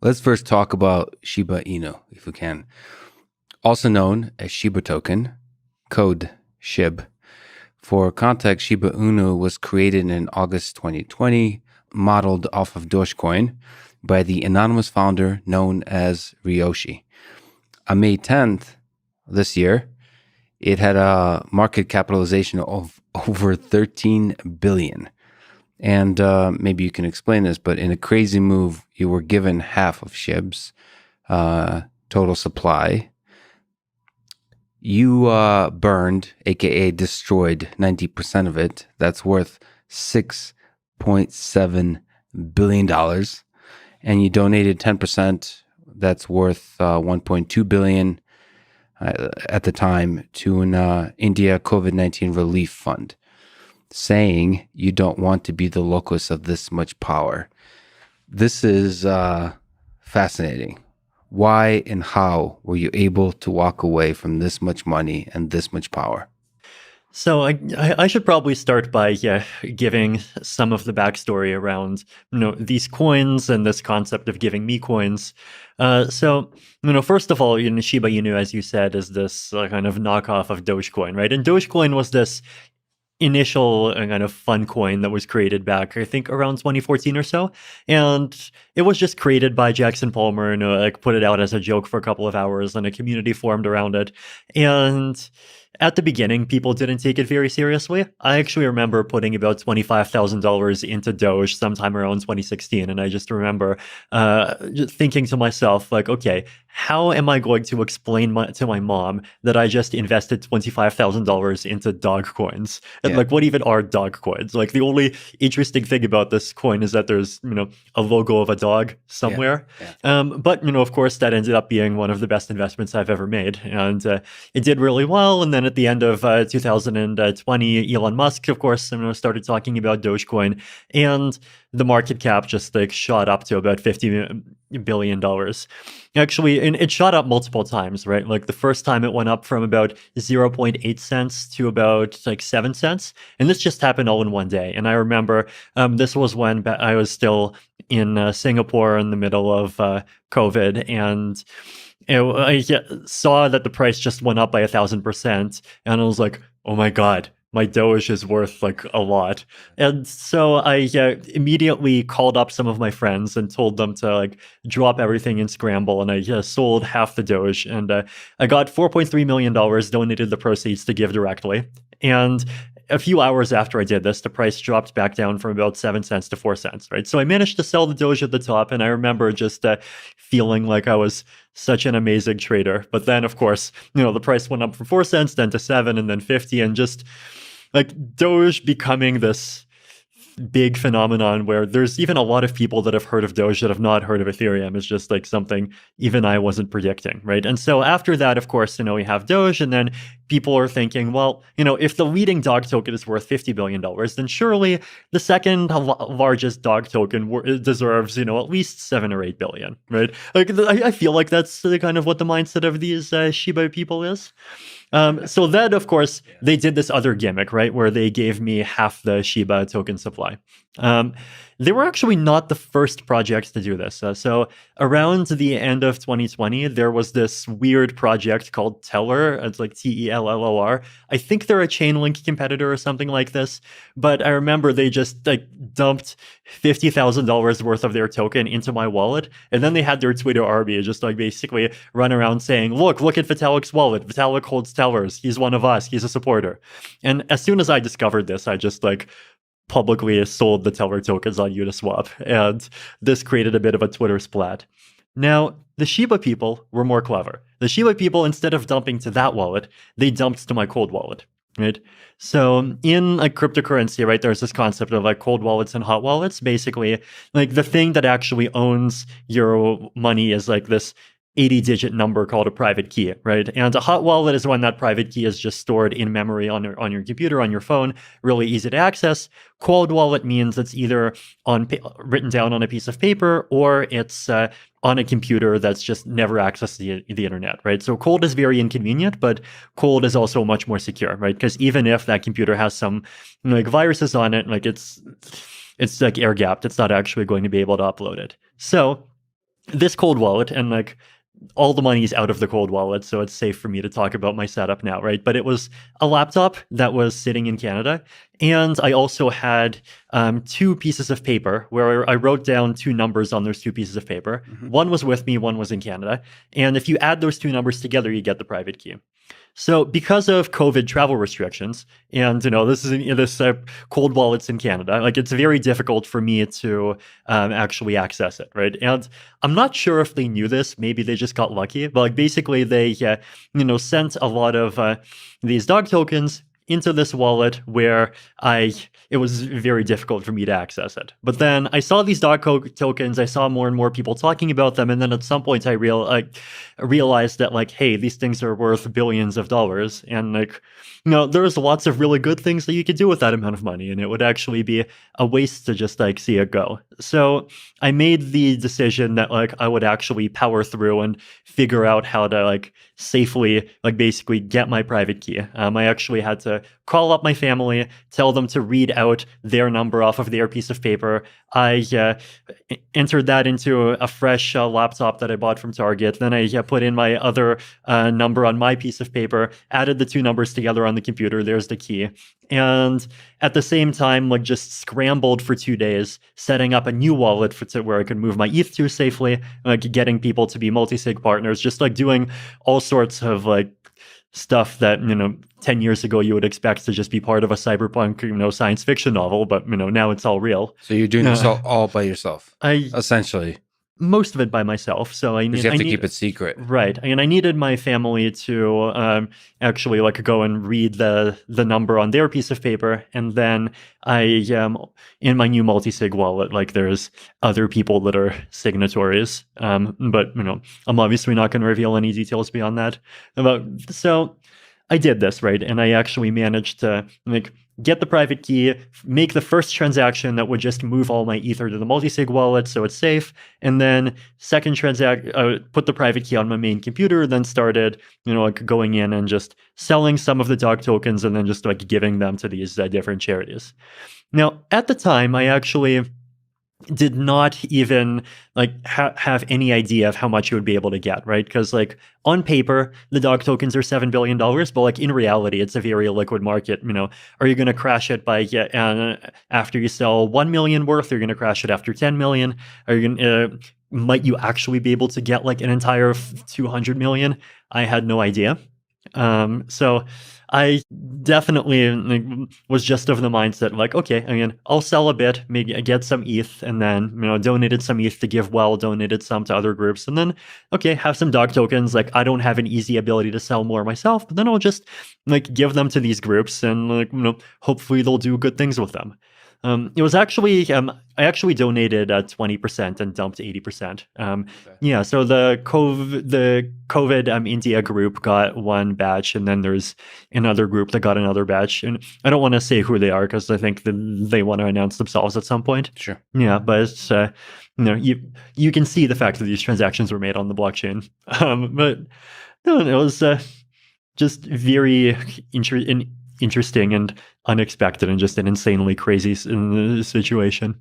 Let's first talk about Shiba Inu, if we can. Also known as Shiba token, code SHIB. For context, Shiba Inu was created in August 2020, modeled off of Dogecoin by the anonymous founder known as Ryoshi. On May 10th this year, it had a market capitalization of over 13 billion. And maybe you can explain this, but in a crazy move, you were given half of SHIB's total supply. You burned, aka destroyed, 90% of it. That's worth $6.7 billion. And you donated 10%. That's worth $1.2 billion at the time to an India COVID-19 relief fund, saying you don't want to be the locus of this much power. This is fascinating. Why and how were you able to walk away from this much money and this much power? So I should probably start by giving some of the backstory around these coins and this concept of giving me coins. So first of all, Shiba Inu, as you said, is this kind of knockoff of Dogecoin, right? And Dogecoin was this initial kind of fun coin that was created back, I think, around 2014 or so. And it was just created by Jackson Palmer and put it out as a joke for a couple of hours, and a community formed around it. And at the beginning, people didn't take it very seriously. I actually remember putting about $25,000 into Doge sometime around 2016. And I just remember just thinking to myself, like, okay, how am I going to explain to my mom that I just invested $25,000 into dog coins? And like, what even are dog coins? Like, the only interesting thing about this coin is that there's, a logo of a dog somewhere. But, of course, that ended up being one of the best investments I've ever made. And it did really well. And then at the end of 2020, Elon Musk, of course, started talking about Dogecoin, and the market cap just shot up to about $50 billion. Actually, and it shot up multiple times, right? Like the first time it went up from about 0.8 cents to about 7 cents. And this just happened all in one day. And I remember this was when I was still in Singapore in the middle of COVID, and I saw that the price just went up by 1,000%, and I was like, oh my God, my Doge is worth a lot. And so I immediately called up some of my friends and told them to drop everything and scramble. And I sold half the Doge, and I got $4.3 million, donated the proceeds to give directly. And a few hours after I did this, the price dropped back down from about 7 cents to 4 cents, right? So I managed to sell the Doge at the top, and I remember just feeling like I was such an amazing trader. But then, of course, the price went up from 4 cents, then to 7, and then 50, and just Doge becoming this big phenomenon where there's even a lot of people that have heard of Doge that have not heard of Ethereum. It's just something even I wasn't predicting, right? And so after that, of course, we have Doge, and then people are thinking, well, if the leading dog token is worth $50 billion, then surely the second largest dog token deserves, at least 7 or 8 billion, right? I feel like that's kind of what the mindset of these Shiba people is. So then, of course, they did this other gimmick, right, where they gave me half the Shiba token supply. They were actually not the first projects to do this. So around the end of 2020, there was this weird project called Teller. It's Tellor. I think they're a Chainlink competitor or something like this. But I remember they just dumped $50,000 worth of their token into my wallet. And then they had their Twitter army just basically run around saying, look at Vitalik's wallet. Vitalik holds Tellers. He's one of us. He's a supporter. And as soon as I discovered this, I just publicly sold the Teller tokens on Uniswap, and this created a bit of a Twitter splat. Now, the Shiba people were more clever. The Shiba people, instead of dumping to that wallet, they dumped to my cold wallet, right? So in cryptocurrency, right, there's this concept of cold wallets and hot wallets. Basically, the thing that actually owns your money is this 80-digit number called a private key, right? And a hot wallet is when that private key is just stored in memory on your computer, on your phone, really easy to access. Cold wallet means it's either written down on a piece of paper, or it's on a computer that's just never accessed the internet, right? So cold is very inconvenient, but cold is also much more secure, right? Because even if that computer has some viruses on it, it's air gapped. It's not actually going to be able to upload it. So this cold wallet, and like all the money is out of the cold wallet, so it's safe for me to talk about my setup now, right? But it was a laptop that was sitting in Canada, and I also had 2 pieces of paper where I wrote down 2 numbers on those 2 pieces of paper. One was with me, one was in Canada, and if you add those 2 numbers together, you get the private key. So because of COVID travel restrictions, and this is this cold wallets in Canada, like it's very difficult for me to actually access it, right? And I'm not sure if they knew this. Maybe they just got lucky. But like basically, they sent a lot of these dog tokens into this wallet where it was very difficult for me to access it. But then I saw these dog tokens, I saw more and more people talking about them, and then at some point I realized that like, hey, these things are worth billions of dollars, and like, there's lots of really good things that you could do with that amount of money, and it would actually be a waste to just like see it go. So I made the decision that like I would actually power through and figure out how to like safely like basically get my private key. I actually had to call up my family, tell them to read out their number off of their piece of paper. I entered that into a fresh laptop that I bought from Target. Then I put in my other number on my piece of paper, added the 2 numbers together on the computer. There's the key. And at the same time, like just scrambled for 2 days, setting up a new wallet where I could move my ETH to safely, like getting people to be multi-sig partners, just like doing all sorts of like stuff that 10 years ago you would expect to just be part of a cyberpunk science fiction novel, but now it's all real. So you're doing this all by yourself, essentially. Most of it by myself. So you have to keep it secret, right? And I needed my family to actually like go and read the number on their piece of paper, and then I in my new multi-sig wallet, like there's other people that are signatories, but I'm obviously not going to reveal any details beyond that. So I did this, right, and I actually managed to like get the private key, make the first transaction that would just move all my Ether to the multi-sig wallet so it's safe, and then second put the private key on my main computer, then started, like going in and just selling some of the dog tokens and then just like giving them to these different charities. Now, at the time, I actually did not even like have any idea of how much you would be able to get, right? Because like on paper, the dog tokens are $7 billion, but like in reality, it's a very liquid market. Are you going to crash it by after you sell 1 million worth? Are you going to crash it after 10 million? Are you going to might you actually be able to get like an entire 200 million? I had no idea. So I definitely was just of the mindset like, okay, I'll sell a bit, maybe get some ETH, and then, donated some ETH to GiveWell, donated some to other groups, and then, okay, have some dog tokens. Like, I don't have an easy ability to sell more myself, but then I'll just like give them to these groups and like, hopefully they'll do good things with them. It was actually, I actually donated 20% and dumped 80%. Yeah, so the COVID India group got one batch, and then there's another group that got another batch. And I don't want to say who they are because I think they want to announce themselves at some point. Sure. Yeah, but it's, you can see the fact that these transactions were made on the blockchain. But no, it was just very interesting and unexpected and just an insanely crazy situation.